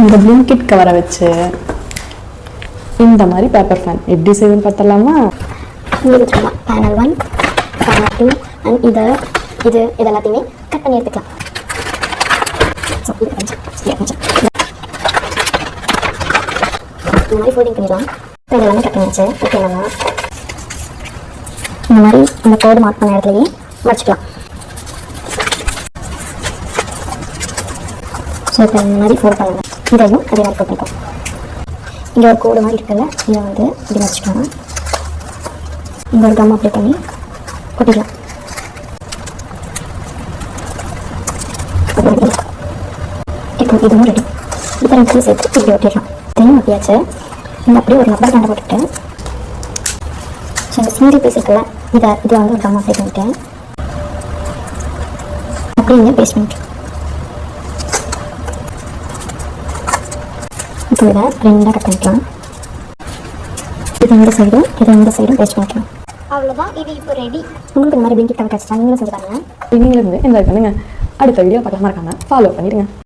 இந்த பிளிங்கிட் கவரை வச்சு இந்த மாதிரி பேப்பர் ஃபேன் எப்படி செய்யுதுன்னு பார்த்தலாமா? பேனல் 1, பேனல் 2 அண்ட் இது எல்லாத்தையுமே கட் பண்ணி எடுத்துக்கலாம். இந்த மாதிரி ஃபோல்டிங் பண்ணிடலாம். இது எல்லாமே கட் பண்ணியாச்சு. ஓகே, நம்ம இந்த மாதிரி இந்த கோடு மார்க் பண்ண இடத்துலையே வச்சுக்கலாம். ஸோ இப்போ இந்த மாதிரி ஃபோல்ட் பண்ணுங்க. இதையும் அதே மாதிரி போட்டுருக்கோம். இங்கே ஒரு கோடு மாதிரி இருக்குல்ல, இதை வந்து இப்படி வச்சுக்கலாம். இந்த ஒரு கம் அப்ளை பண்ணி ஒட்டிக்கலாம். இப்போ இதுவும் ரெடி. இப்போ ரெண்டு சேர்த்து இப்படி ஒட்டிடலாம். இதையும் ஒட்டியாச்சு. இந்த அப்படியே ஒரு ரப்பர் பேண்டை போட்டுட்டு ஸோ இந்த சிங்கிள் பீஸ் இருக்குல்ல, இதை வந்து ஒரு கம் அப்ளை பண்ணிட்டேன். அப்படியே இங்கே பேஸ்ட் பண்ணிட்டு இப்போ இதை ரெண்டாக கட் பண்ணிக்கலாம். இது இந்த சைடும் பேஸ்ட் பண்ணிக்கலாம். அவ்வளோதான், இது இப்போ ரெடி. உங்களுக்கு இந்த மாதிரி பிளிங்கிட் கவர் கிடச்சிட்டா நீங்களும் செஞ்சு பாருங்கள். இனியிலிருந்து எந்த பண்ணுங்க. அடுத்த வீடியோ பார்க்கலாம், மறக்காம ஃபாலோ பண்ணிடுங்க.